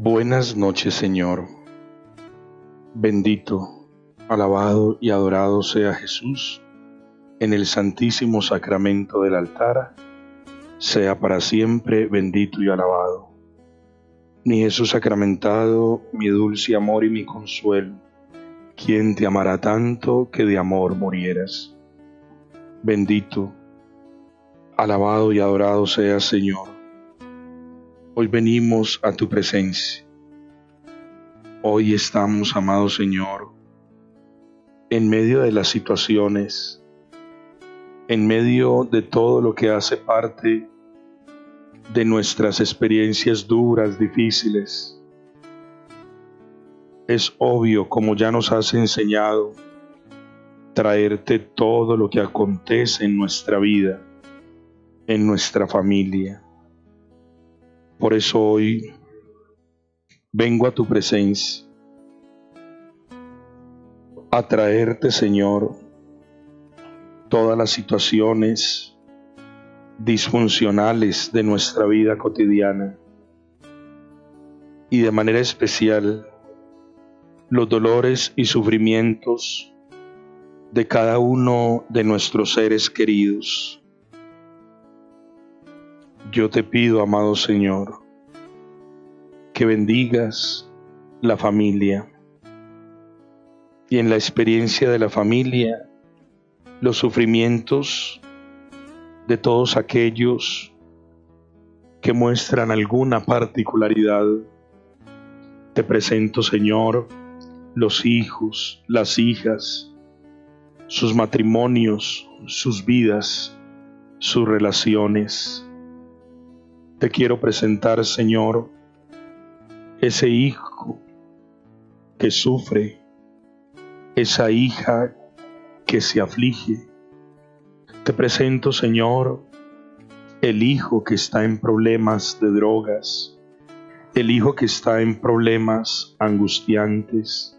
Buenas noches, Señor. Bendito, alabado y adorado sea Jesús en el santísimo sacramento del altar, sea para siempre bendito y alabado. Mi Jesús sacramentado, mi dulce amor y mi consuelo, ¿quién te amará tanto que de amor murieras? Bendito, alabado y adorado sea Señor. Hoy venimos a tu presencia. Hoy estamos, amado Señor, en medio de las situaciones, en medio de todo lo que hace parte de nuestras experiencias duras, difíciles. Es obvio, como ya nos has enseñado, traerte todo lo que acontece en nuestra vida, en nuestra familia. Por eso hoy vengo a tu presencia a traerte, Señor, todas las situaciones disfuncionales de nuestra vida cotidiana y de manera especial los dolores y sufrimientos de cada uno de nuestros seres queridos. Yo te pido, amado Señor, que bendigas la familia y en la experiencia de la familia los sufrimientos de todos aquellos que muestran alguna particularidad. Te presento, Señor, los hijos, las hijas, sus matrimonios, sus vidas, sus relaciones. Te quiero presentar, Señor, ese hijo que sufre, esa hija que se aflige. Te presento, Señor, el hijo que está en problemas de drogas, el hijo que está en problemas angustiantes.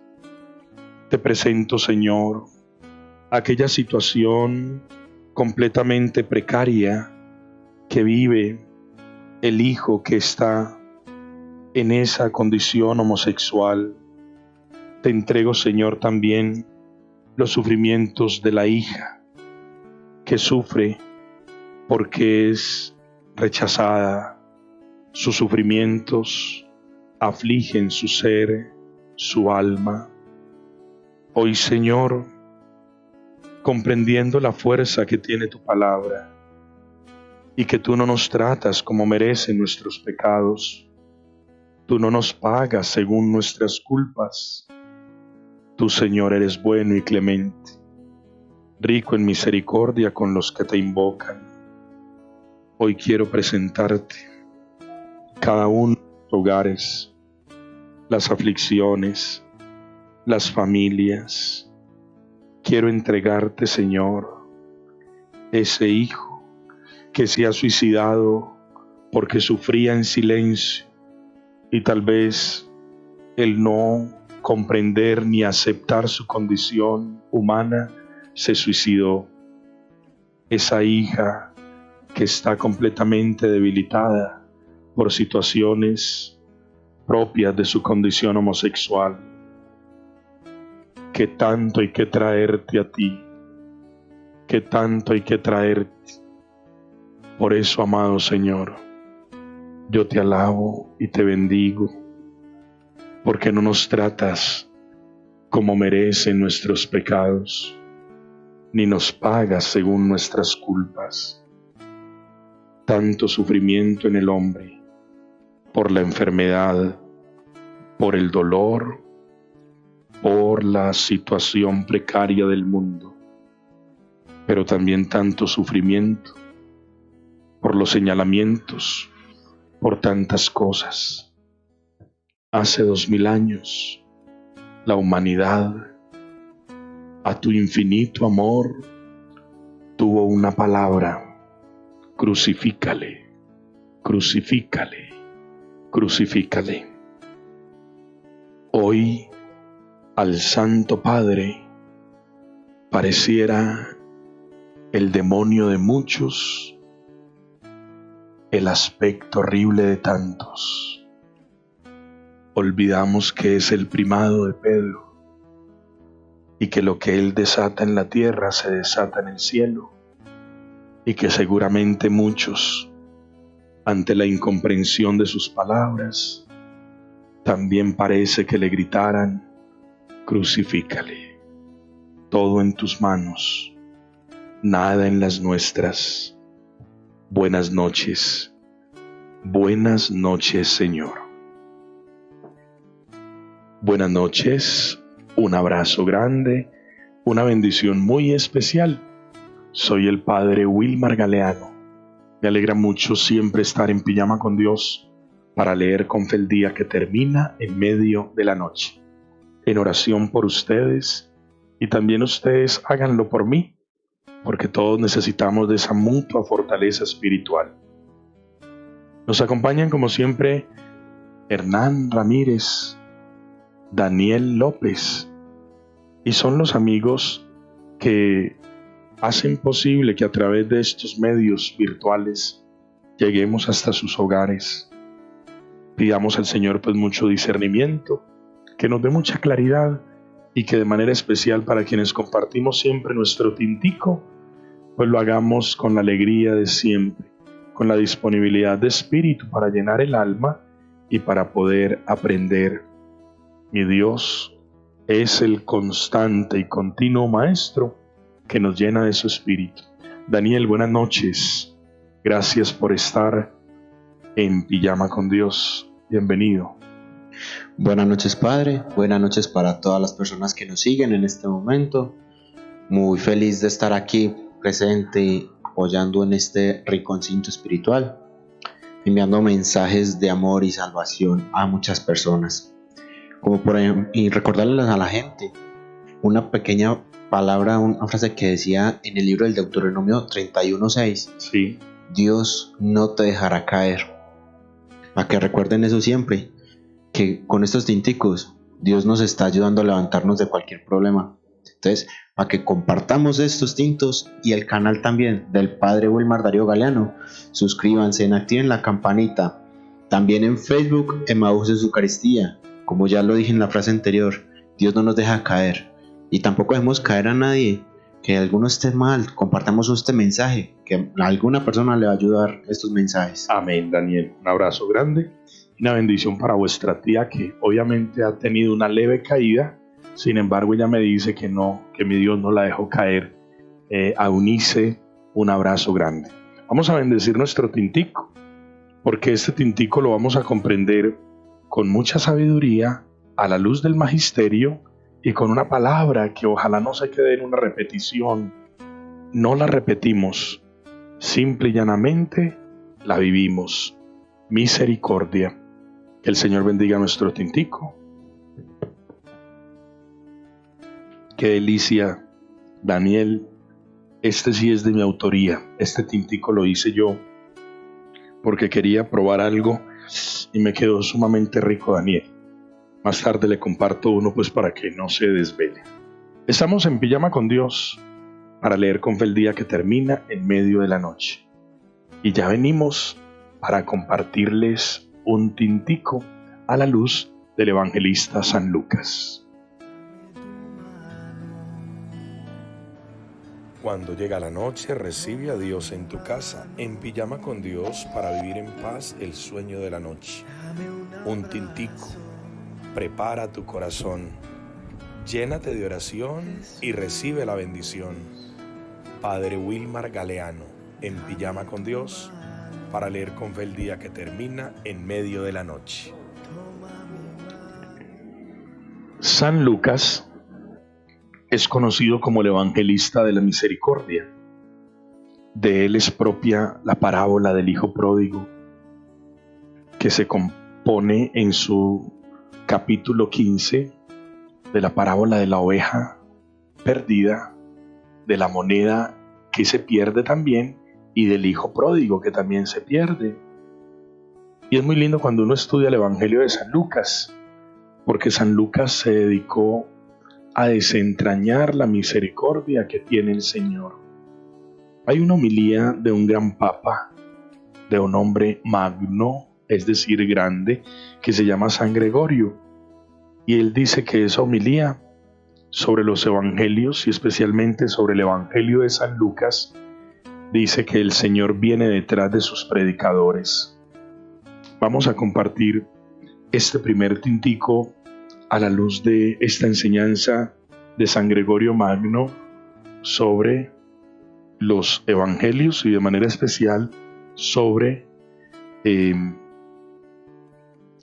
Te presento, Señor, aquella situación completamente precaria que vive el hijo que está en esa condición homosexual. Te entrego, Señor, también los sufrimientos de la hija que sufre porque es rechazada. Sus sufrimientos afligen su ser, su alma. Hoy, Señor, comprendiendo la fuerza que tiene tu palabra y que tú no nos tratas como merecen nuestros pecados, tú no nos pagas según nuestras culpas. Tú, Señor, eres bueno y clemente, rico en misericordia con los que te invocan. Hoy quiero presentarte cada uno de los hogares, las aflicciones, las familias. Quiero entregarte, Señor, ese hijo que se ha suicidado porque sufría en silencio y tal vez el no comprender ni aceptar su condición humana se suicidó. Esa hija que está completamente debilitada por situaciones propias de su condición homosexual. Que tanto hay que traerte a ti, que tanto hay que traerte. Por eso, amado Señor, yo te alabo y te bendigo, porque no nos tratas como merecen nuestros pecados, ni nos pagas según nuestras culpas. Tanto sufrimiento en el hombre, por la enfermedad, por el dolor, por la situación precaria del mundo, pero también tanto sufrimiento por los señalamientos, por tantas cosas. Hace 2000 años, la humanidad, a tu infinito amor, tuvo una palabra: crucifícale, crucifícale, crucifícale. Hoy, al Santo Padre pareciera el demonio de muchos, el aspecto horrible de tantos. olvidamos que es el primado de Pedro y que lo que él desata en la tierra se desata en el cielo, y que seguramente muchos, ante la incomprensión de sus palabras, también parece que le gritaran: crucifícale, todo en tus manos, nada en las nuestras. Buenas noches, Señor. Buenas noches, un abrazo grande, una bendición muy especial. Soy el Padre Wilmar Galeano. Me alegra mucho siempre estar en Pijama con Dios para leer con fe el día que termina en medio de la noche. En oración por ustedes, y también ustedes háganlo por mí, porque todos necesitamos de esa mutua fortaleza espiritual. Nos acompañan como siempre Hernán Ramírez, Daniel López, y son los amigos que hacen posible que a través de estos medios virtuales lleguemos hasta sus hogares. Pidamos al Señor pues mucho discernimiento, que nos dé mucha claridad, y que de manera especial para quienes compartimos siempre nuestro tintico, pues lo hagamos con la alegría de siempre, con la disponibilidad de espíritu para llenar el alma y para poder aprender. Mi Dios es el constante y continuo Maestro que nos llena de su espíritu. Daniel, buenas noches. Gracias por estar en Pijama con Dios. Bienvenido. Buenas noches, Padre. Buenas noches para todas las personas que nos siguen en este momento. Muy feliz de estar aquí presente y apoyando en este rinconcito espiritual, enviando mensajes de amor y salvación a muchas personas. Como por ejemplo, y recordarles a la gente una pequeña palabra, una frase que decía en el libro del Deuteronomio 31:6. Sí. Dios no te dejará caer. Para que recuerden eso siempre, que con estos tinticos Dios nos está ayudando a levantarnos de cualquier problema. Entonces, para que compartamos estos tintos y el canal también del Padre Wilmar Darío Galeano, suscríbanse, activen la campanita. También en Facebook, Emmaús en Eucaristía. Como ya lo dije en la frase anterior, Dios no nos deja caer. Y tampoco dejemos caer a nadie. Que alguno esté mal, compartamos este mensaje, que a alguna persona le va a ayudar estos mensajes. Amén, Daniel. Un abrazo grande y una bendición para vuestra tía, que obviamente ha tenido una leve caída. Sin embargo, ella me dice que no, que mi Dios no la dejó caer. A Eunice, un abrazo grande. Vamos a bendecir nuestro tintico, porque este tintico lo vamos a comprender con mucha sabiduría, a la luz del magisterio, y con una palabra que ojalá no se quede en una repetición. No la repetimos, simple y llanamente la vivimos. Misericordia. Que el Señor bendiga nuestro tintico. Qué delicia, Daniel. Este sí es de mi autoría. Este tintico lo hice yo porque quería probar algo y me quedó sumamente rico, Daniel. Más tarde le comparto uno pues para que no se desvele. Estamos en Pijama con Dios para leer con fe el día que termina en medio de la noche. Y ya venimos para compartirles un tintico a la luz del evangelista San Lucas. Cuando llega la noche, recibe a Dios en tu casa, en Pijama con Dios, para vivir en paz el sueño de la noche. Un tintico. Prepara tu corazón, llénate de oración y recibe la bendición. Padre Wilmar Galeano, en Pijama con Dios, para leer con fe el día que termina en medio de la noche. San Lucas es conocido como el evangelista de la misericordia. De él es propia la parábola del hijo pródigo, que se compone en su capítulo 15 de la parábola de la oveja perdida, de la moneda que se pierde también, y del hijo pródigo que también se pierde. Y es muy lindo cuando uno estudia el Evangelio de San Lucas, porque San Lucas se dedicó a desentrañar la misericordia que tiene el Señor. Hay una homilía de un gran papa, de un hombre magno, es decir, grande, que se llama San Gregorio. Y él dice que esa homilía sobre los evangelios y especialmente sobre el evangelio de San Lucas dice que el Señor viene detrás de sus predicadores. Vamos a compartir este primer tintico a la luz de esta enseñanza de San Gregorio Magno sobre los evangelios y de manera especial sobre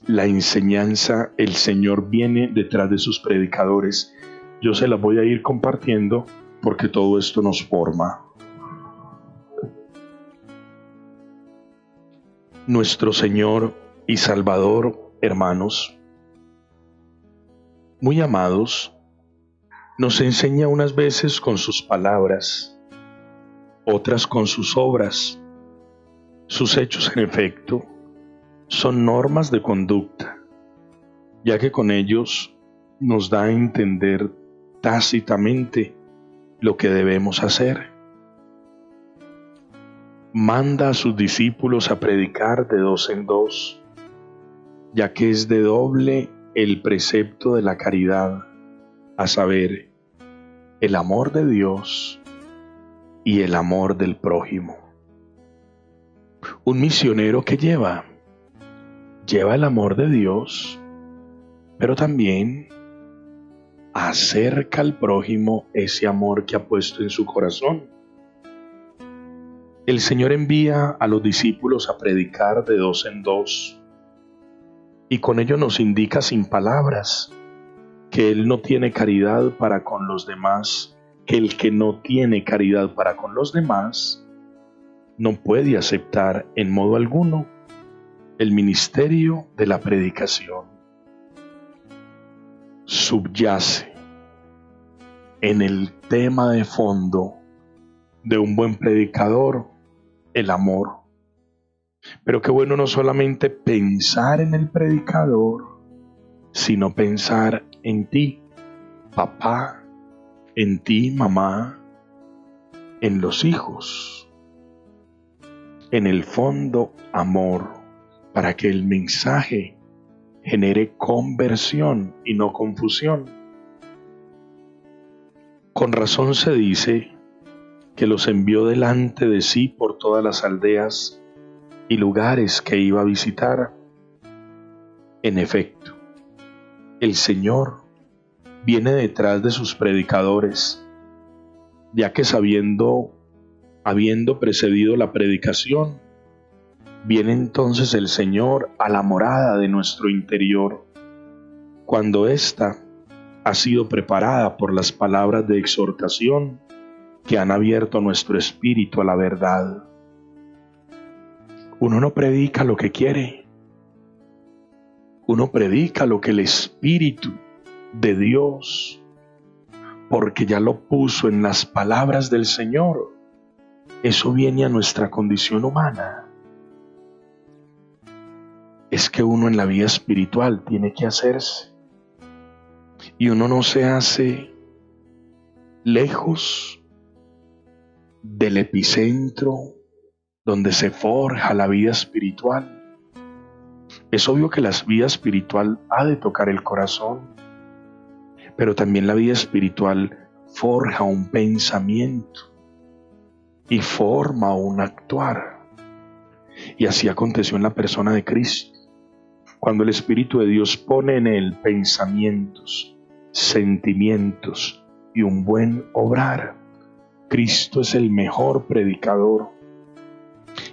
la enseñanza el Señor viene detrás de sus predicadores. Yo se las voy a ir compartiendo porque todo esto nos forma. Nuestro Señor y Salvador, hermanos, muy amados, nos enseña unas veces con sus palabras, otras con sus obras. Sus hechos, en efecto, son normas de conducta, ya que con ellos nos da a entender tácitamente lo que debemos hacer. Manda a sus discípulos a predicar de 2 en 2, ya que es de doble el precepto de la caridad, a saber, el amor de Dios y el amor del prójimo. Un misionero que lleva el amor de Dios, pero también acerca al prójimo ese amor que ha puesto en su corazón. El Señor envía a los discípulos a predicar de 2 en 2 y con ello nos indica sin palabras que Él no tiene caridad para con los demás, que el que no tiene caridad para con los demás no puede aceptar en modo alguno el ministerio de la predicación. Subyace en el tema de fondo de un buen predicador el amor. Pero qué bueno no solamente pensar en el predicador, sino pensar en ti, papá, en ti, mamá, en los hijos. En el fondo, amor, para que el mensaje genere conversión y no confusión. Con razón se dice que los envió delante de sí por todas las aldeas y lugares que iba a visitar. En efecto, el Señor viene detrás de sus predicadores, ya que habiendo precedido la predicación, viene entonces el Señor a la morada de nuestro interior, cuando ésta ha sido preparada por las palabras de exhortación que han abierto nuestro espíritu a la verdad. Uno no predica lo que quiere, uno predica lo que el Espíritu de Dios, porque ya lo puso en las palabras del Señor. Eso viene a nuestra condición humana. Es que uno en la vida espiritual tiene que hacerse, y uno no se hace lejos del epicentro donde se forja la vida espiritual. Es obvio que la vida espiritual ha de tocar el corazón, pero también la vida espiritual forja un pensamiento y forma un actuar. Y así aconteció en la persona de Cristo, cuando el Espíritu de Dios pone en él pensamientos, sentimientos y un buen obrar. Cristo es el mejor predicador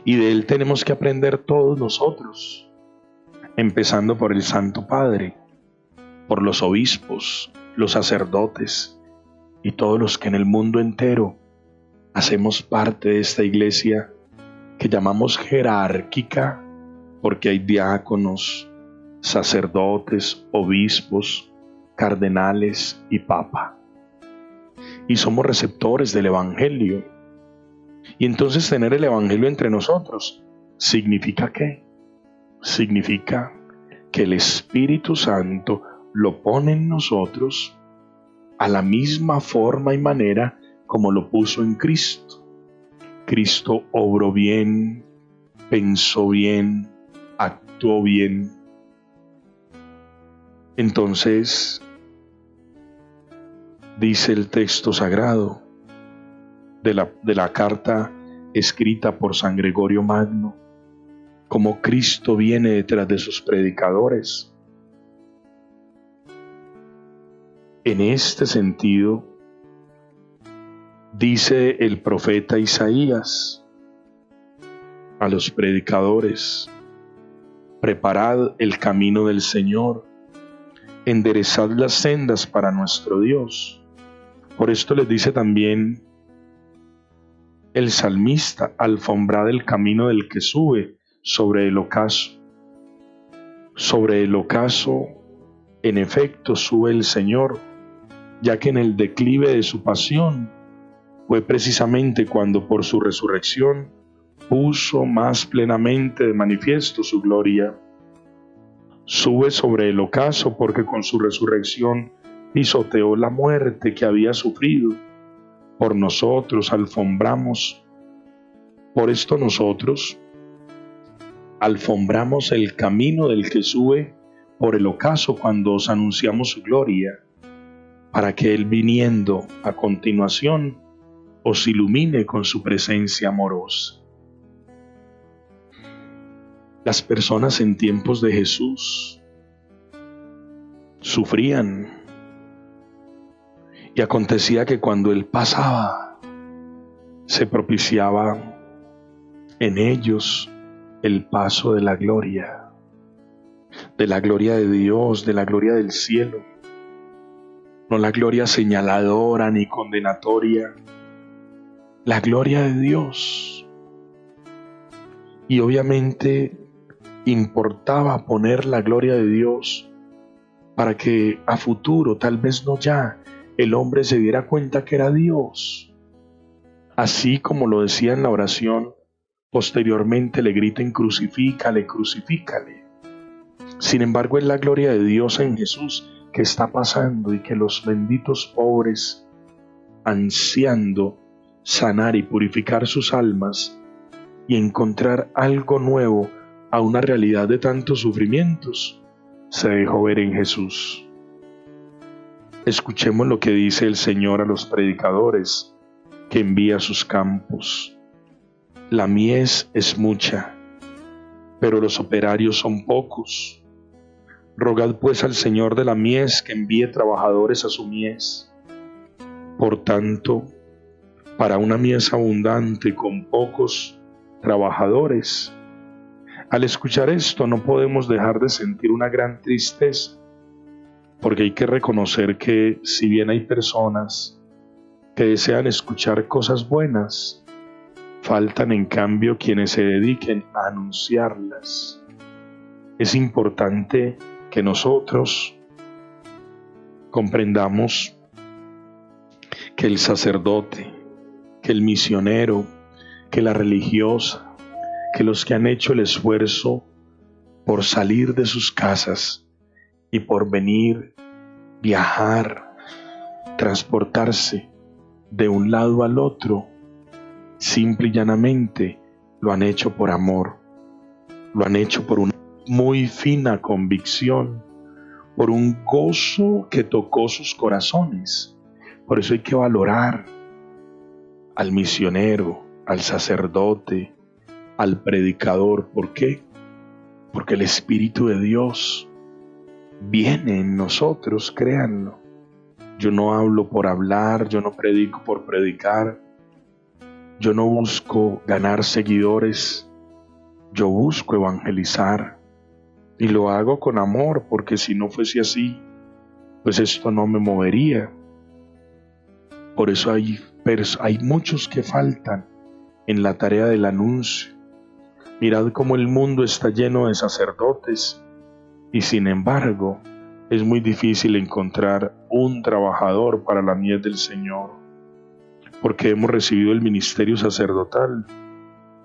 y de él tenemos que aprender todos nosotros, empezando por el Santo Padre, por los obispos, los sacerdotes y todos los que en el mundo entero hacemos parte de esta iglesia que llamamos jerárquica, porque hay diáconos, sacerdotes, obispos, cardenales y papa. Y somos receptores del Evangelio. Y entonces tener el Evangelio entre nosotros, ¿significa qué? Significa que el Espíritu Santo lo pone en nosotros a la misma forma y manera como lo puso en Cristo. Cristo obró bien, pensó bien, actuó bien. Entonces, dice el texto sagrado de la carta escrita por San Gregorio Magno, como Cristo viene detrás de sus predicadores. En este sentido, dice el profeta Isaías a los predicadores: preparad el camino del Señor, enderezad las sendas para nuestro Dios. Por esto les dice también el salmista: alfombrad el camino del que sube sobre el ocaso. Sobre el ocaso, en efecto, sube el Señor, ya que en el declive de su pasión fue precisamente cuando por su resurrección puso más plenamente de manifiesto su gloria. Sube sobre el ocaso porque con su resurrección pisoteó la muerte que había sufrido. Por nosotros alfombramos. Por esto nosotros alfombramos el camino del que sube por el ocaso cuando os anunciamos su gloria, para que Él, viniendo a continuación, os ilumine con su presencia amorosa. Las personas en tiempos de Jesús sufrían, y acontecía que cuando Él pasaba, se propiciaba en ellos el paso de la gloria de Dios, de la gloria del cielo, no la gloria señaladora ni condenatoria, la gloria de Dios. Y obviamente importaba poner la gloria de Dios para que a futuro, tal vez no ya, el hombre se diera cuenta que era Dios. Así como lo decía en la oración, posteriormente le griten: crucifícale, crucifícale. Sin embargo, es la gloria de Dios en Jesús que está pasando, y que los benditos pobres, ansiando sanar y purificar sus almas y encontrar algo nuevo a una realidad de tantos sufrimientos, se dejó ver en Jesús. Escuchemos lo que dice el Señor a los predicadores que envía a sus campos: la mies es mucha, pero los operarios son pocos. Rogad pues al Señor de la mies que envíe trabajadores a su mies. Por tanto, para una mies abundante con pocos trabajadores, al escuchar esto no podemos dejar de sentir una gran tristeza, porque hay que reconocer que si bien hay personas que desean escuchar cosas buenas, faltan en cambio quienes se dediquen a anunciarlas. Es importante que nosotros comprendamos que el sacerdote, que el misionero, que la religiosa, que los que han hecho el esfuerzo por salir de sus casas y por venir, viajar, transportarse de un lado al otro, simple y llanamente lo han hecho por amor, lo han hecho por una muy fina convicción, por un gozo que tocó sus corazones. Por eso hay que valorar al misionero, al sacerdote, al predicador. ¿Por qué? Porque el Espíritu de Dios viene en nosotros, créanlo. Yo no hablo por hablar, yo no predico por predicar, yo no busco ganar seguidores, yo busco evangelizar. Y lo hago con amor, porque si no fuese así, pues esto no me movería. Por eso hay muchos que faltan en la tarea del anuncio. Mirad cómo el mundo está lleno de sacerdotes, y sin embargo es muy difícil encontrar un trabajador para la mies del Señor, porque hemos recibido el ministerio sacerdotal,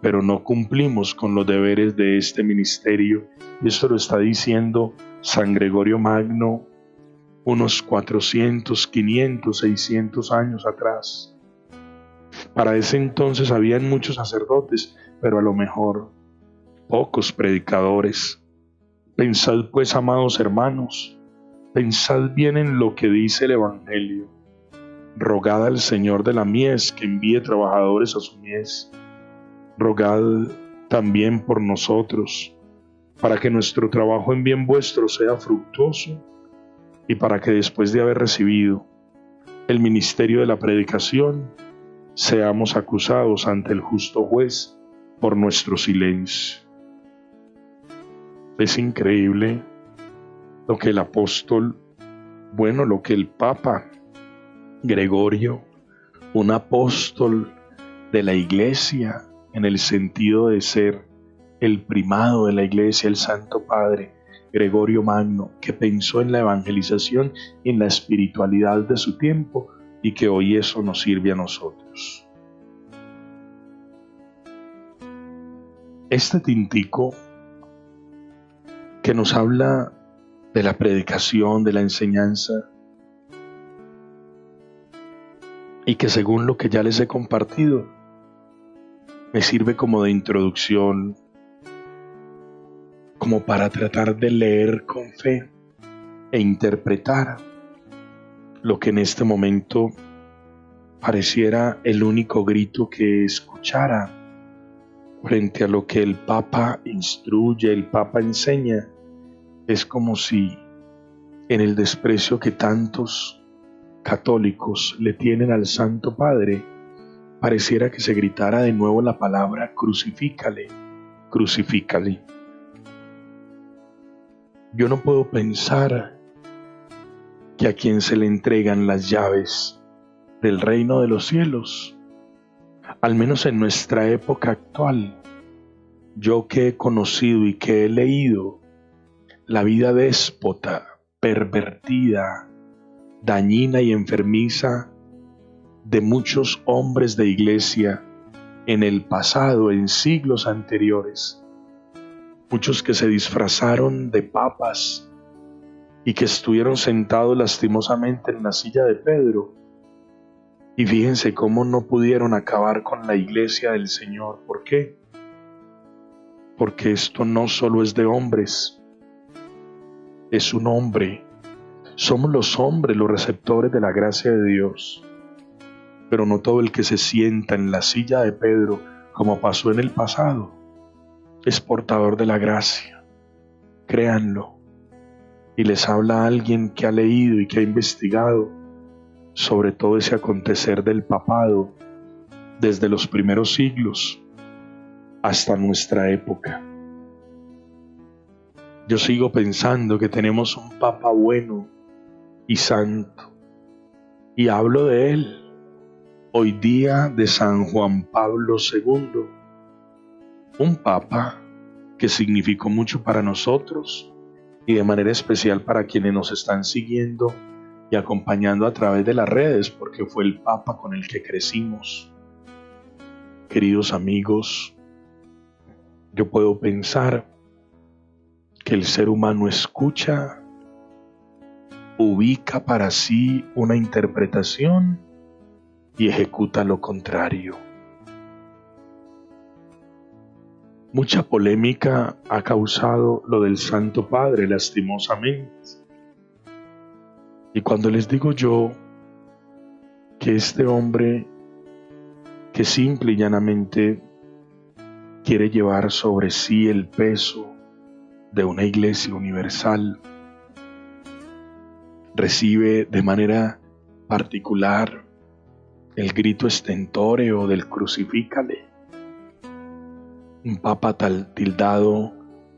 pero no cumplimos con los deberes de este ministerio. Y esto lo está diciendo San Gregorio Magno unos 400, 500, 600 años atrás. Para ese entonces habían muchos sacerdotes, pero a lo mejor pocos predicadores. Pensad pues, amados hermanos, pensad bien en lo que dice el Evangelio. Rogad al Señor de la mies que envíe trabajadores a su mies. Rogad también por nosotros, para que nuestro trabajo en bien vuestro sea fructuoso y para que después de haber recibido el ministerio de la predicación, seamos acusados ante el justo juez por nuestro silencio. Es increíble lo que el apóstol, lo que el Papa Gregorio, un apóstol de la Iglesia en el sentido de ser el primado de la Iglesia, el Santo Padre Gregorio Magno, que pensó en la evangelización y en la espiritualidad de su tiempo y que hoy eso nos sirve a nosotros. Este tintico que nos habla de la predicación, de la enseñanza, y que según lo que ya les he compartido, me sirve como de introducción, como para tratar de leer con fe e interpretar lo que en este momento pareciera el único grito que escuchara frente a lo que el Papa instruye, el Papa enseña. Es como si en el desprecio que tantos católicos le tienen al Santo Padre, pareciera que se gritara de nuevo la palabra crucifícale, crucifícale. Yo no puedo pensar que a quien se le entregan las llaves del reino de los cielos, al menos en nuestra época actual, yo que he conocido y que he leído la vida déspota, pervertida, dañina y enfermiza de muchos hombres de iglesia en el pasado, en siglos anteriores, muchos que se disfrazaron de papas y que estuvieron sentados lastimosamente en la silla de Pedro. Y fíjense cómo no pudieron acabar con la iglesia del Señor. ¿Por qué? Porque esto no solo es de hombres, es un hombre. Somos los hombres los receptores de la gracia de Dios. Pero no todo el que se sienta en la silla de Pedro, como pasó en el pasado, es portador de la gracia. Créanlo. Y les habla alguien que ha leído y que ha investigado sobre todo ese acontecer del papado desde los primeros siglos hasta nuestra época. Yo sigo pensando que tenemos un Papa bueno y santo, y hablo de él hoy día, de San Juan Pablo II, un Papa que significó mucho para nosotros y de manera especial para quienes nos están siguiendo y acompañando a través de las redes, porque fue el Papa con el que crecimos. Queridos amigos, yo puedo pensar que el ser humano escucha, ubica para sí una interpretación y ejecuta lo contrario. Mucha polémica ha causado lo del Santo Padre, lastimosamente. Y cuando les digo yo que este hombre que simple y llanamente quiere llevar sobre sí el peso de una iglesia universal, recibe de manera particular el grito estentóreo del crucifícale. Un papa tildado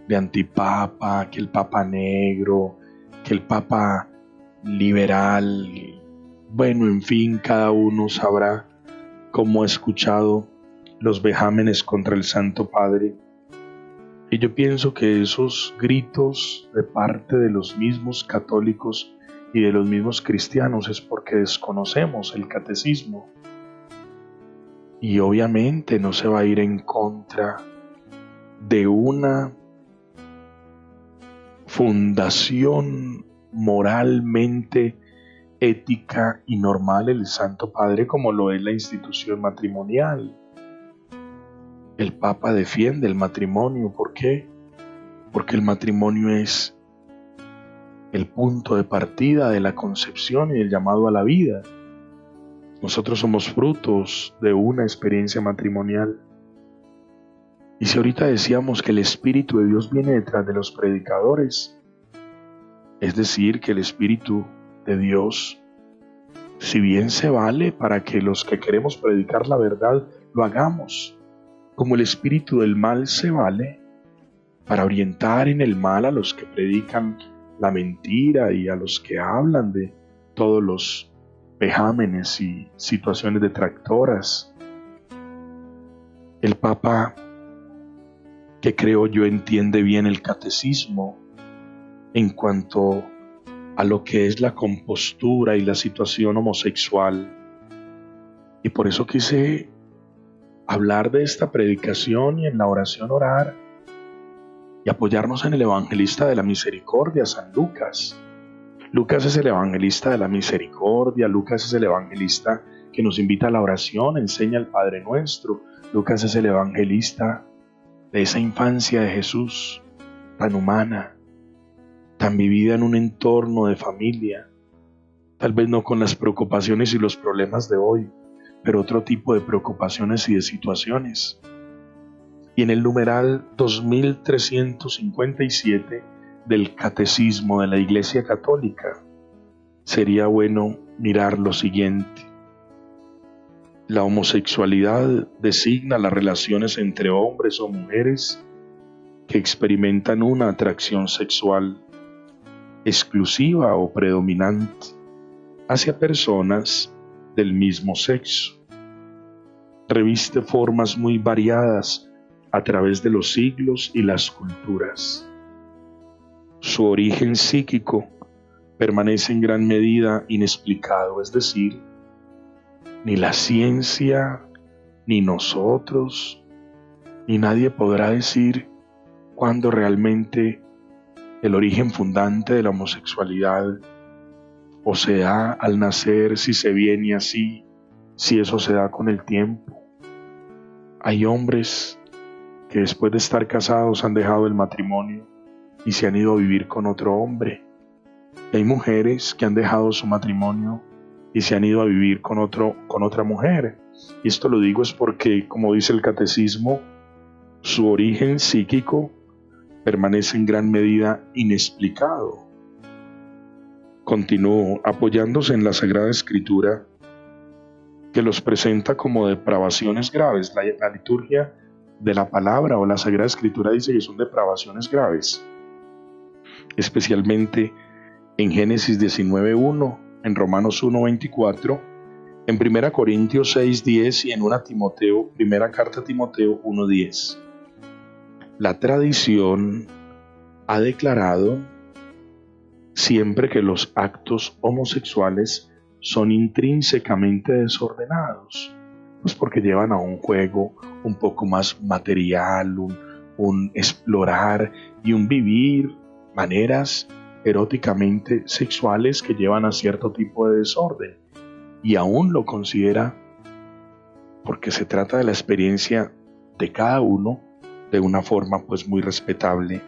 de antipapa, que el papa negro, que el papa liberal, bueno, en fin, cada uno sabrá cómo ha escuchado los vejámenes contra el Santo Padre. Y yo pienso que esos gritos de parte de los mismos católicos y de los mismos cristianos es porque desconocemos el catecismo. Y obviamente no se va a ir en contra de una fundación moralmente ética y normal el Santo Padre, como lo es la institución matrimonial. El Papa defiende el matrimonio. ¿Por qué? Porque el matrimonio es el punto de partida de la concepción y el llamado a la vida. Nosotros somos frutos de una experiencia matrimonial. Y si ahorita decíamos que el Espíritu de Dios viene detrás de los predicadores, es decir, que el Espíritu de Dios, si bien se vale para que los que queremos predicar la verdad lo hagamos, como el espíritu del mal se vale para orientar en el mal a los que predican la mentira y a los que hablan de todos los vejámenes y situaciones detractoras. El Papa, que creo yo entiende bien el catecismo en cuanto a lo que es la compostura y la situación homosexual, y por eso quise hablar de esta predicación y en la oración orar y apoyarnos en el evangelista de la misericordia, San Lucas. Lucas es el evangelista de la misericordia, Lucas es el evangelista que nos invita a la oración, enseña el Padre Nuestro. Lucas es el evangelista de esa infancia de Jesús, tan humana, tan vivida en un entorno de familia, tal vez no con las preocupaciones y los problemas de hoy, pero otro tipo de preocupaciones y de situaciones. Y en el numeral 2357 del Catecismo de la Iglesia Católica, sería bueno mirar lo siguiente. La homosexualidad designa las relaciones entre hombres o mujeres que experimentan una atracción sexual exclusiva o predominante hacia personas del mismo sexo. Reviste formas muy variadas a través de los siglos y las culturas. Su origen psíquico permanece en gran medida inexplicado, es decir, ni la ciencia, ni nosotros, ni nadie podrá decir cuándo realmente el origen fundante de la homosexualidad o se da al nacer, si se viene así, si eso se da con el tiempo. Hay hombres que después de estar casados han dejado el matrimonio y se han ido a vivir con otro hombre. Y hay mujeres que han dejado su matrimonio y se han ido a vivir con otra mujer. Y esto lo digo es porque, como dice el catecismo, su origen psíquico permanece en gran medida inexplicado. Continúo, apoyándose en la Sagrada Escritura, que los presenta como depravaciones graves. La liturgia de la palabra o la Sagrada Escritura dice que son depravaciones graves, especialmente en Génesis 19:1, en Romanos 1:24, en 1 Corintios 6:10 y en primera carta a Timoteo 1:10. La tradición ha declarado siempre que los actos homosexuales son intrínsecamente desordenados, pues porque llevan a un juego un poco más material, un explorar y un vivir maneras eróticamente sexuales que llevan a cierto tipo de desorden, y aún lo considera porque se trata de la experiencia de cada uno de una forma pues muy respetable.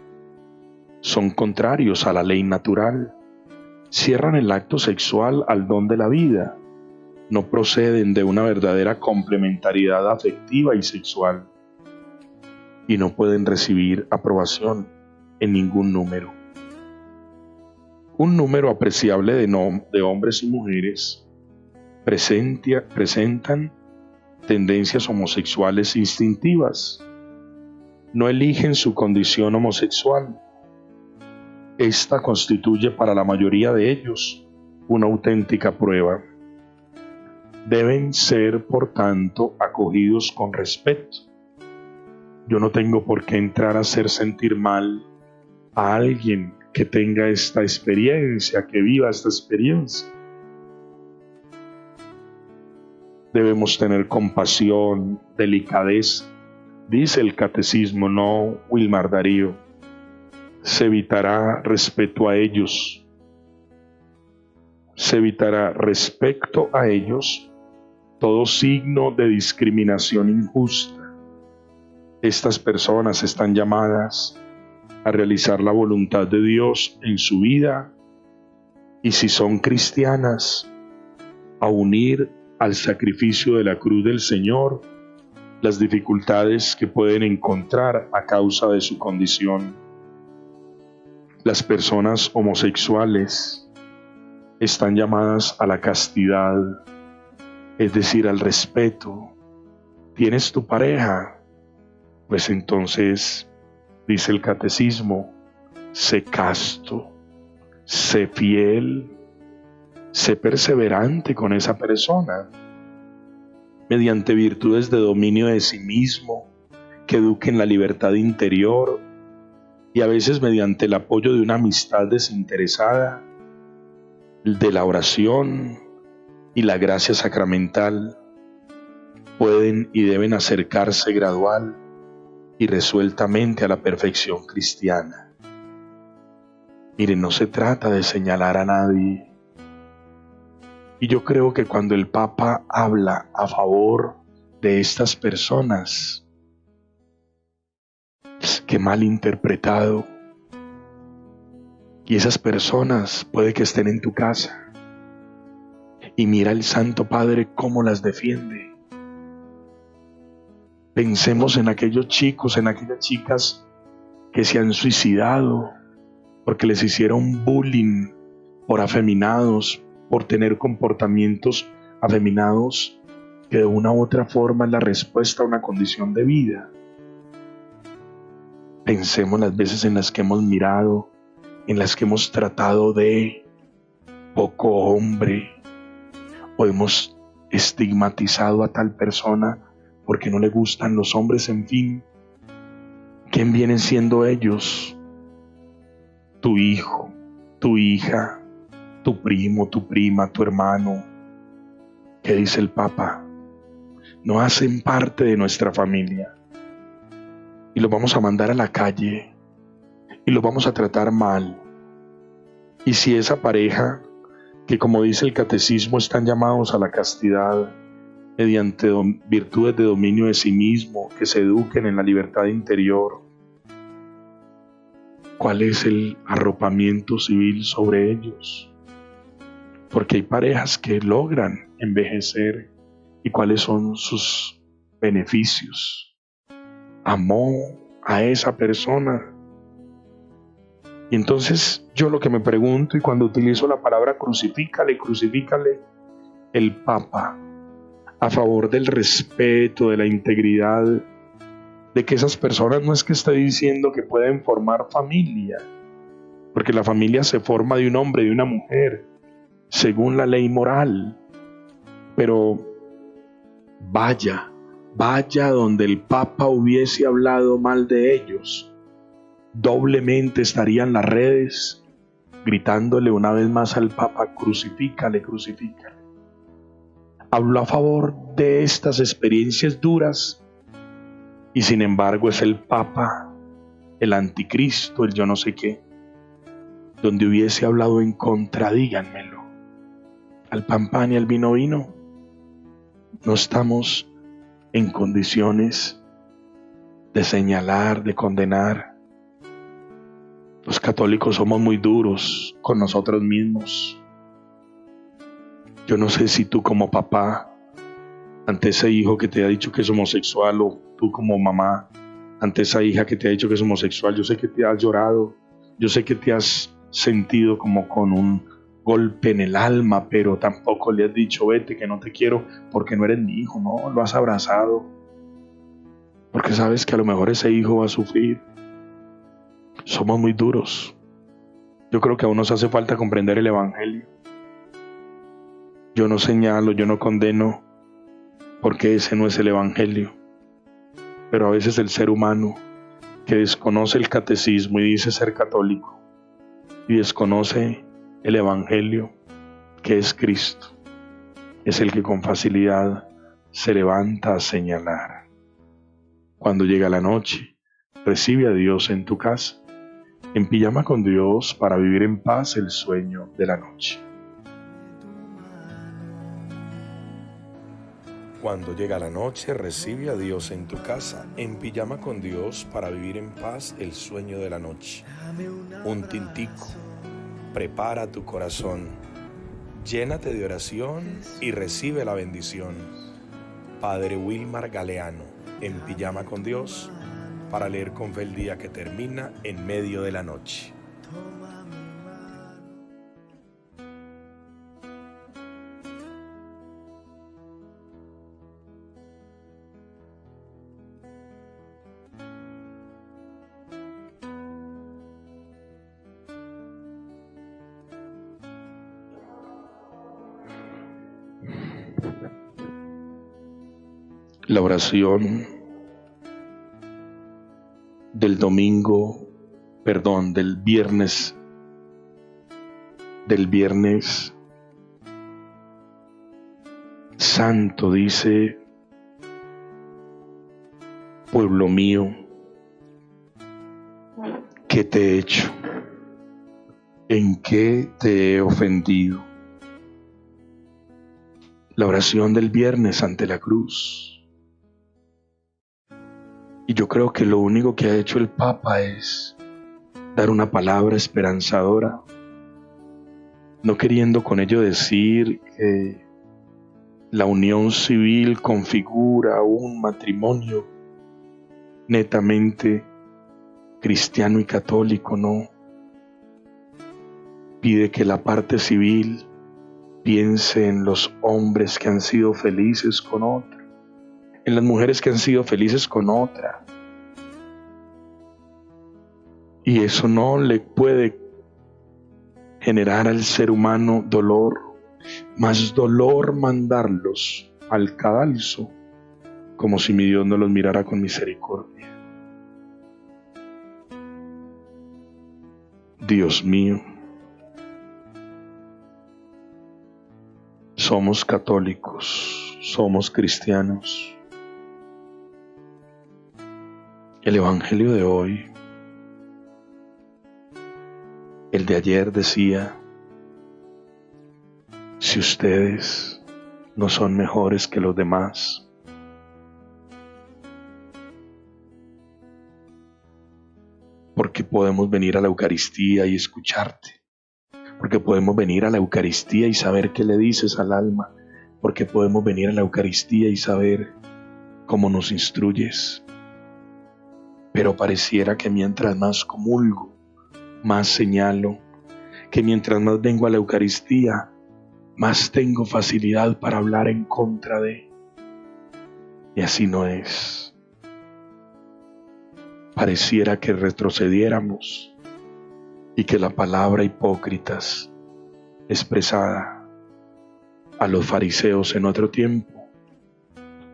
Son contrarios a la ley natural, cierran el acto sexual al don de la vida, no proceden de una verdadera complementariedad afectiva y sexual, y no pueden recibir aprobación en ningún número. Un número apreciable de hombres y mujeres presentan tendencias homosexuales instintivas, no eligen su condición homosexual. Esta constituye para la mayoría de ellos una auténtica prueba. Deben ser, por tanto, acogidos con respeto. Yo no tengo por qué entrar a hacer sentir mal a alguien que tenga esta experiencia, que viva esta experiencia. Debemos tener compasión, delicadeza, dice el catecismo, no Wilmar Darío. Se evitará respeto a ellos. Se evitará respecto a ellos todo signo de discriminación injusta. Estas personas están llamadas a realizar la voluntad de Dios en su vida y, si son cristianas, a unir al sacrificio de la cruz del Señor las dificultades que pueden encontrar a causa de su condición. Las personas homosexuales están llamadas a la castidad, es decir, al respeto. ¿Tienes tu pareja? Pues entonces, dice el catecismo, sé casto, sé fiel, sé perseverante con esa persona, mediante virtudes de dominio de sí mismo, que eduquen la libertad interior, y a veces mediante el apoyo de una amistad desinteresada, de la oración y la gracia sacramental, pueden y deben acercarse gradual y resueltamente a la perfección cristiana. Miren, no se trata de señalar a nadie. Y yo creo que cuando el Papa habla a favor de estas personas, qué mal interpretado. Y esas personas puede que estén en tu casa. Y mira el Santo Padre cómo las defiende. Pensemos en aquellos chicos, en aquellas chicas que se han suicidado porque les hicieron bullying por afeminados, por tener comportamientos afeminados, que de una u otra forma es la respuesta a una condición de vida. Pensemos las veces en las que hemos mirado, en las que hemos tratado de poco hombre, o hemos estigmatizado a tal persona porque no le gustan los hombres, en fin. ¿Quién vienen siendo ellos? Tu hijo, tu hija, tu primo, tu prima, tu hermano. ¿Qué dice el Papa? No hacen parte de nuestra familia. Y los vamos a mandar a la calle. Y los vamos a tratar mal. Y si esa pareja, que como dice el catecismo están llamados a la castidad, mediante virtudes de dominio de sí mismo, que se eduquen en la libertad interior, ¿cuál es el arropamiento civil sobre ellos? Porque hay parejas que logran envejecer, y cuáles son sus beneficios. Amó a esa persona. Y entonces yo lo que me pregunto, y cuando utilizo la palabra crucifícale, el Papa a favor del respeto, de la integridad, de que esas personas, no es que esté diciendo que pueden formar familia, porque la familia se forma de un hombre y de una mujer, según la ley moral, pero vaya donde el Papa hubiese hablado mal de ellos, doblemente estarían las redes gritándole una vez más al Papa, crucifícale. Habló a favor de estas experiencias duras, y sin embargo es el Papa, el anticristo, el yo no sé qué. Donde hubiese hablado en contra, díganmelo. Al pan y al vino. No estamos en condiciones de señalar, de condenar. Los católicos somos muy duros con nosotros mismos. Yo no sé si tú como papá, ante ese hijo que te ha dicho que es homosexual, o tú como mamá, ante esa hija que te ha dicho que es homosexual, yo sé que te has llorado, yo sé que te has sentido como con un golpe en el alma, pero tampoco le has dicho vete, que no te quiero porque no eres mi hijo. No, lo has abrazado, porque sabes que a lo mejor ese hijo va a sufrir. Somos muy duros. Yo creo que aún nos hace falta comprender el Evangelio. Yo no señalo, yo no condeno, porque ese no es el Evangelio. Pero a veces el ser humano que desconoce el catecismo y dice ser católico, y desconoce el Evangelio, que es Cristo, es el que con facilidad se levanta a señalar. Cuando llega la noche, recibe a Dios en tu casa, en pijama con Dios, para vivir en paz el sueño de la noche. Cuando llega la noche, recibe a Dios en tu casa, en pijama con Dios, para vivir en paz el sueño de la noche. Un tintico, prepara tu corazón, llénate de oración y recibe la bendición. Padre Wilmar Galeano, en pijama con Dios, para leer con fe el día que termina en medio de la noche. La oración del viernes santo dice: pueblo mío, ¿qué te he hecho? ¿En qué te he ofendido? La oración del viernes ante la cruz. Y yo creo que lo único que ha hecho el Papa es dar una palabra esperanzadora, no queriendo con ello decir que la unión civil configura un matrimonio netamente cristiano y católico, no. Pide que la parte civil piense en los hombres que han sido felices con otra, en las mujeres que han sido felices con otra. Y eso no le puede generar al ser humano dolor, más dolor mandarlos al cadalso, como si mi Dios no los mirara con misericordia. Dios mío, somos católicos, somos cristianos. El Evangelio de hoy, el de ayer, decía: si ustedes no son mejores que los demás, porque podemos venir a la Eucaristía y escucharte, porque podemos venir a la Eucaristía y saber qué le dices al alma, porque podemos venir a la Eucaristía y saber cómo nos instruyes. Pero pareciera que mientras más comulgo, más señalo, que mientras más vengo a la Eucaristía, más tengo facilidad para hablar en contra de. Y así no es. Pareciera que retrocediéramos y que la palabra hipócritas expresada a los fariseos en otro tiempo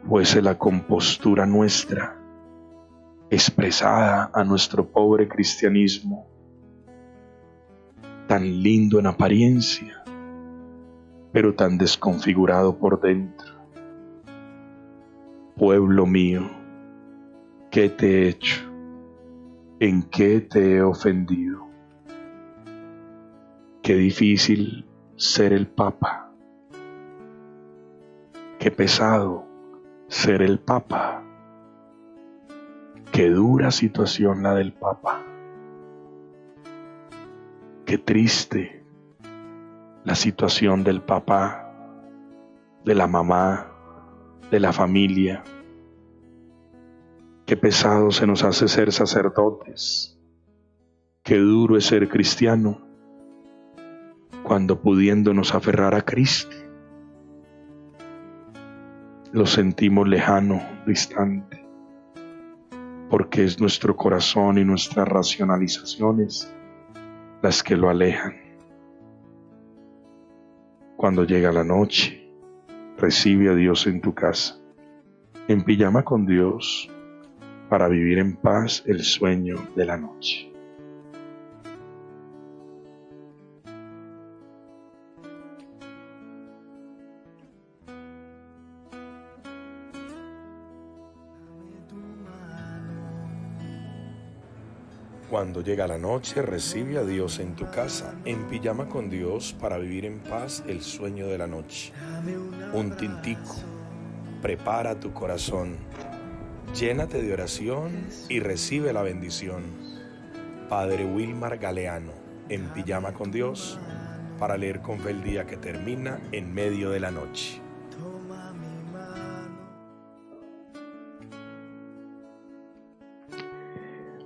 fuese la compostura nuestra expresada a nuestro pobre cristianismo, tan lindo en apariencia, pero tan desconfigurado por dentro. Pueblo mío, ¿qué te he hecho? ¿En qué te he ofendido? Qué difícil ser el Papa. Qué pesado ser el Papa. Qué dura situación la del Papa. Qué triste la situación del papá, de la mamá, de la familia. Qué pesado se nos hace ser sacerdotes. Qué duro es ser cristiano cuando, pudiéndonos aferrar a Cristo, lo sentimos lejano, distante, porque es nuestro corazón y nuestras racionalizaciones las que lo alejan. Cuando llega la noche, recibe a Dios en tu casa, en pijama con Dios, para vivir en paz el sueño de la noche. Cuando llega la noche, recibe a Dios en tu casa, en pijama con Dios, para vivir en paz el sueño de la noche. Un tintico, prepara tu corazón, llénate de oración y recibe la bendición. Padre Wilmar Galeano, en Pijama con Dios, para leer con fe el día que termina en medio de la noche.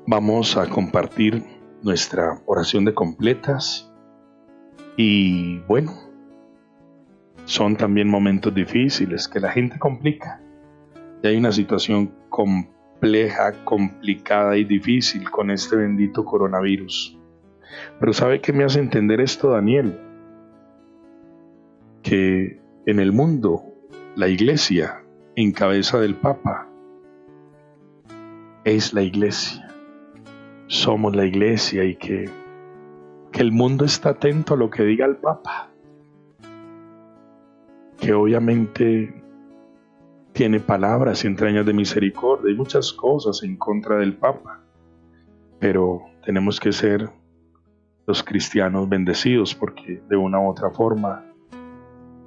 Vamos a compartir nuestra oración de completas y bueno, son también momentos difíciles que la gente complica. Y hay una situación compleja, complicada y difícil con este bendito coronavirus. Pero ¿sabe qué me hace entender esto, Daniel? Que en el mundo la iglesia en cabeza del Papa es la iglesia. Somos la iglesia y que el mundo está atento a lo que diga el Papa, que obviamente tiene palabras y entrañas de misericordia y muchas cosas en contra del Papa, pero tenemos que ser los cristianos bendecidos porque de una u otra forma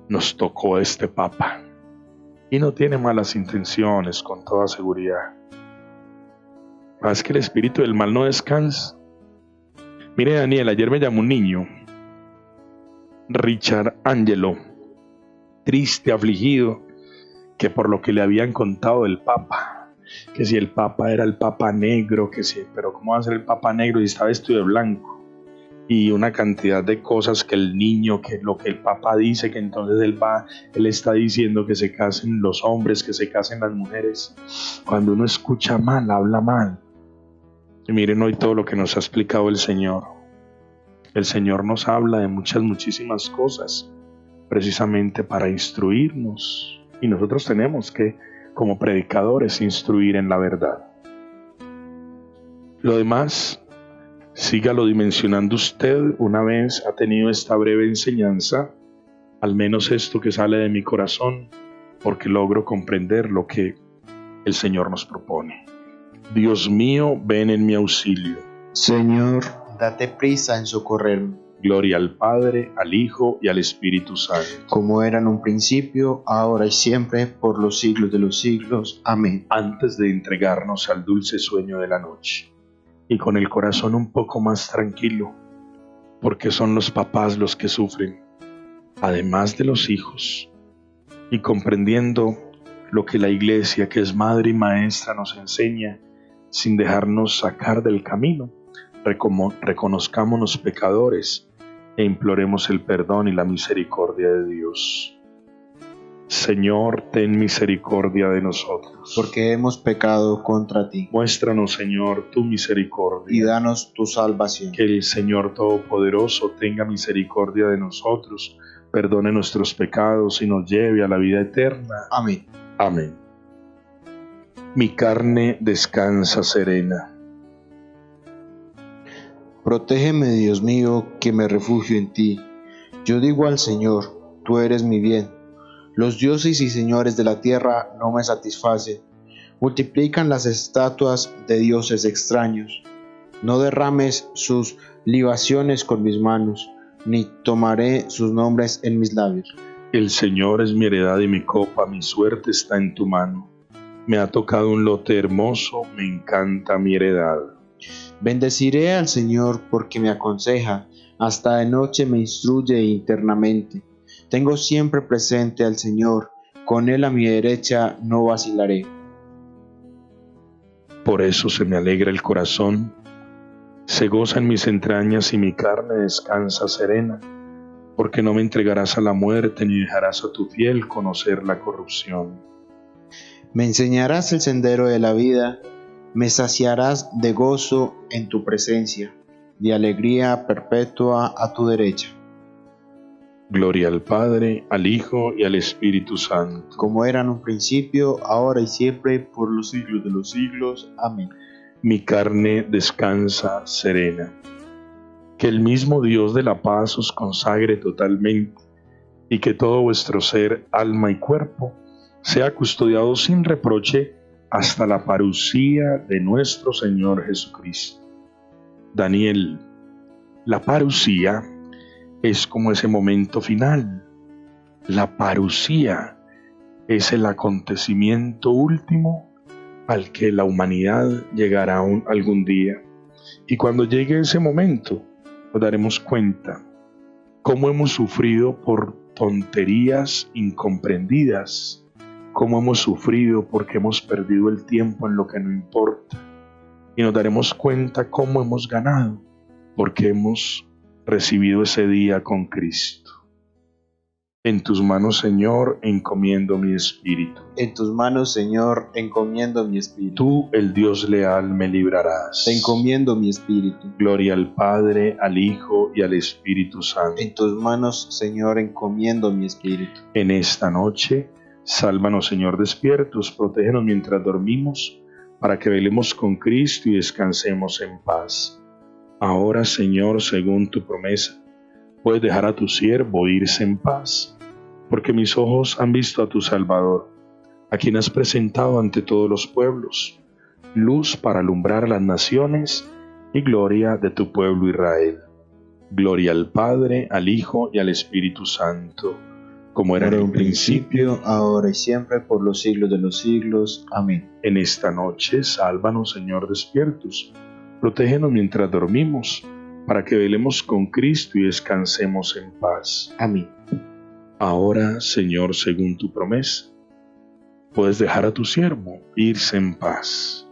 nos tocó este Papa y no tiene malas intenciones, con toda seguridad. Es que el espíritu del mal no descansa. Mire, Daniel, ayer me llamó un niño, Richard Angelo, triste, afligido, que por lo que le habían contado del Papa, que si el Papa era el Papa negro, que sí, pero ¿cómo va a ser el Papa negro si está vestido de blanco? Y una cantidad de cosas que el niño, que lo que el Papa dice, que entonces él está diciendo que se casen los hombres, que se casen las mujeres. Cuando uno escucha mal, habla mal. Y miren hoy todo lo que nos ha explicado el Señor. El Señor nos habla de muchísimas cosas, precisamente para instruirnos. Y nosotros tenemos que, como predicadores, instruir en la verdad. Lo demás, sígalo dimensionando usted. Una vez ha tenido esta breve enseñanza, al menos esto que sale de mi corazón, porque logro comprender lo que el Señor nos propone. Dios mío, ven en mi auxilio. Señor, date prisa en socorrerme. Gloria al Padre, al Hijo y al Espíritu Santo. Como era en un principio, ahora y siempre, por los siglos de los siglos. Amén. Antes de entregarnos al dulce sueño de la noche, y con el corazón un poco más tranquilo, porque son los papás los que sufren, además de los hijos, y comprendiendo lo que la Iglesia, que es madre y maestra, nos enseña, sin dejarnos sacar del camino, reconozcámonos pecadores e imploremos el perdón y la misericordia de Dios. Señor, ten misericordia de nosotros, porque hemos pecado contra ti. Muéstranos, Señor, tu misericordia y danos tu salvación. Que el Señor Todopoderoso tenga misericordia de nosotros, perdone nuestros pecados y nos lleve a la vida eterna. Amén. Amén. Mi carne descansa serena. Protégeme, Dios mío, que me refugio en ti. Yo digo al Señor, tú eres mi bien. Los dioses y señores de la tierra no me satisfacen. Multiplican las estatuas de dioses extraños. No derrames sus libaciones con mis manos, ni tomaré sus nombres en mis labios. El Señor es mi heredad y mi copa, mi suerte está en tu mano. Me ha tocado un lote hermoso, me encanta mi heredad. Bendeciré al Señor porque me aconseja, hasta de noche me instruye internamente. Tengo siempre presente al Señor, con Él a mi derecha no vacilaré. Por eso se me alegra el corazón, se goza en mis entrañas y mi carne descansa serena, porque no me entregarás a la muerte ni dejarás a tu fiel conocer la corrupción. Me enseñarás el sendero de la vida, me saciarás de gozo en tu presencia, de alegría perpetua a tu derecha. Gloria al Padre, al Hijo y al Espíritu Santo. Como era en un principio, ahora y siempre, por los siglos de los siglos. Amén. Mi carne descansa serena. Que el mismo Dios de la paz os consagre totalmente, y que todo vuestro ser, alma y cuerpo, sea custodiado sin reproche hasta la parucía de nuestro Señor Jesucristo. Daniel, la parucía es como ese momento final. La parucía es el acontecimiento último al que la humanidad llegará algún día. Y cuando llegue ese momento, nos daremos cuenta cómo hemos sufrido por tonterías incomprendidas, cómo hemos sufrido porque hemos perdido el tiempo en lo que no importa. Y nos daremos cuenta cómo hemos ganado porque hemos recibido ese día con Cristo. En tus manos, Señor, encomiendo mi espíritu. En tus manos, Señor, encomiendo mi espíritu. Tú, el Dios leal, me librarás. Te encomiendo mi espíritu. Gloria al Padre, al Hijo y al Espíritu Santo. En tus manos, Señor, encomiendo mi espíritu. En esta noche, sálvanos, Señor, despiertos, protégenos mientras dormimos, para que velemos con Cristo y descansemos en paz. Ahora, Señor, según tu promesa, puedes dejar a tu siervo irse en paz, porque mis ojos han visto a tu Salvador, a quien has presentado ante todos los pueblos, luz para alumbrar a las naciones y gloria de tu pueblo Israel. Gloria al Padre, al Hijo y al Espíritu Santo, como era en un principio, ahora y siempre, por los siglos de los siglos. Amén. En esta noche, sálvanos, Señor, despiertos, protégenos mientras dormimos, para que velemos con Cristo y descansemos en paz. Amén. Ahora, Señor, según tu promesa, puedes dejar a tu siervo irse en paz.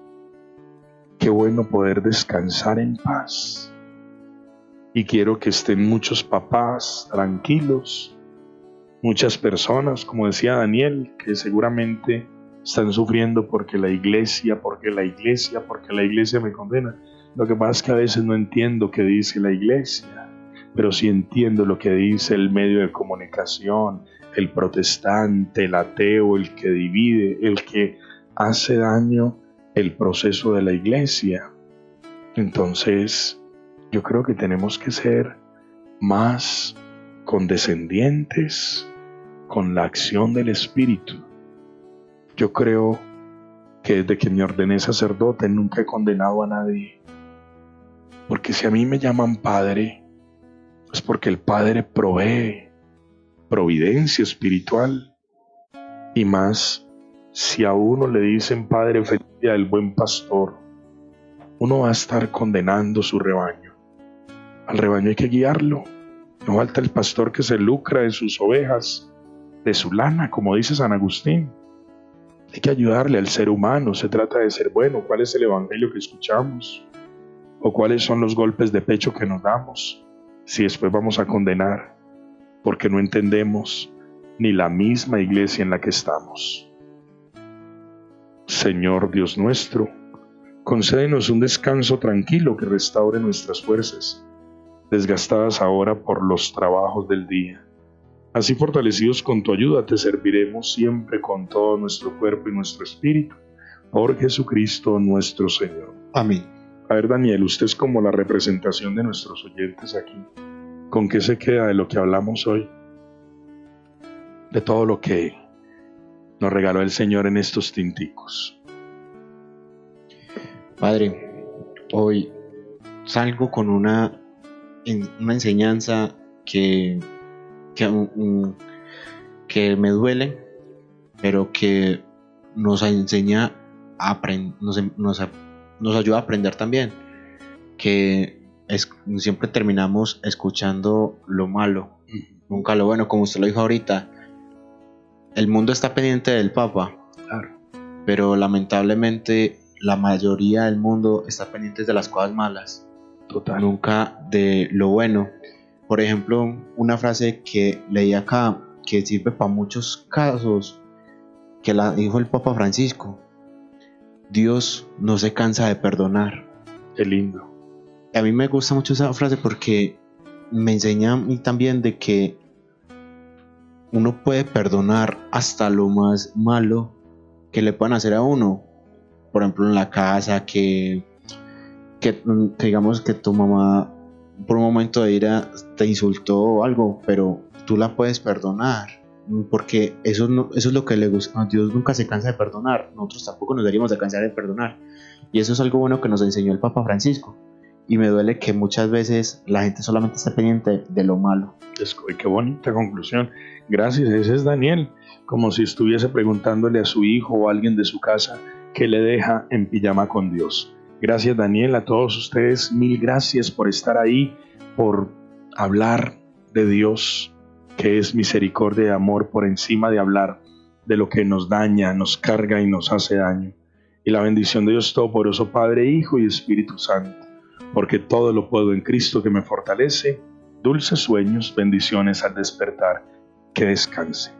Qué bueno poder descansar en paz. Y quiero que estén muchos papás tranquilos, muchas personas, como decía Daniel, que seguramente están sufriendo porque la iglesia me condena. Lo que pasa es que a veces no entiendo qué dice la iglesia, pero sí entiendo lo que dice el medio de comunicación, el protestante, el ateo, el que divide, el que hace daño el proceso de la iglesia. Entonces, yo creo que tenemos que ser más condescendientes con la acción del Espíritu. Yo creo que desde que me ordené sacerdote nunca he condenado a nadie, porque si a mí me llaman padre, es porque el Padre provee providencia espiritual, y más si a uno le dicen Padre, feliz día del buen pastor, uno va a estar condenando su rebaño. Al rebaño hay que guiarlo. No falta el pastor que se lucra de sus ovejas, de su lana, como dice San Agustín. Hay que ayudarle al ser humano. Se trata de ser bueno. ¿Cuál es el evangelio que escuchamos? ¿O cuáles son los golpes de pecho que nos damos? Si después vamos a condenar, porque no entendemos ni la misma iglesia en la que estamos. Señor Dios nuestro, concédenos un descanso tranquilo que restaure nuestras fuerzas, desgastadas ahora por los trabajos del día. Así, fortalecidos con tu ayuda, te serviremos siempre con todo nuestro cuerpo y nuestro espíritu, por Jesucristo nuestro Señor. Amén. A ver, Daniel, usted es como la representación de nuestros oyentes aquí. ¿Con qué se queda de lo que hablamos hoy? De todo lo que nos regaló el Señor en estos tinticos. Padre, hoy salgo con una enseñanza que me duele, pero que nos enseña a nos ayuda a aprender también, que siempre terminamos escuchando lo malo, nunca lo bueno. Como usted lo dijo ahorita, el mundo está pendiente del Papa, Claro. pero lamentablemente la mayoría del mundo está pendiente de las cosas malas, Total. nunca de lo bueno. Por ejemplo, una frase que leí acá que sirve para muchos casos, que la dijo el Papa Francisco: Dios no se cansa de perdonar. Qué lindo. A mí me gusta mucho esa frase porque me enseña a mí también de que uno puede perdonar hasta lo más malo que le puedan hacer a uno. Por ejemplo, en la casa, que digamos que tu mamá por un momento de ira te insultó o algo, pero tú la puedes perdonar, porque eso es lo que le gusta. Dios nunca se cansa de perdonar, nosotros tampoco nos deberíamos de cansar de perdonar, y eso es algo bueno que nos enseñó el Papa Francisco, y me duele que muchas veces la gente solamente está pendiente de lo malo. Qué bonita conclusión. Gracias, ese es Daniel, como si estuviese preguntándole a su hijo o a alguien de su casa qué le deja en pijama con Dios. Gracias, Daniel, a todos ustedes, mil gracias por estar ahí, por hablar de Dios, que es misericordia y amor, por encima de hablar de lo que nos daña, nos carga y nos hace daño. Y la bendición de Dios Todopoderoso, Padre, Hijo y Espíritu Santo, porque todo lo puedo en Cristo que me fortalece. Dulces sueños, bendiciones al despertar. Que descanse.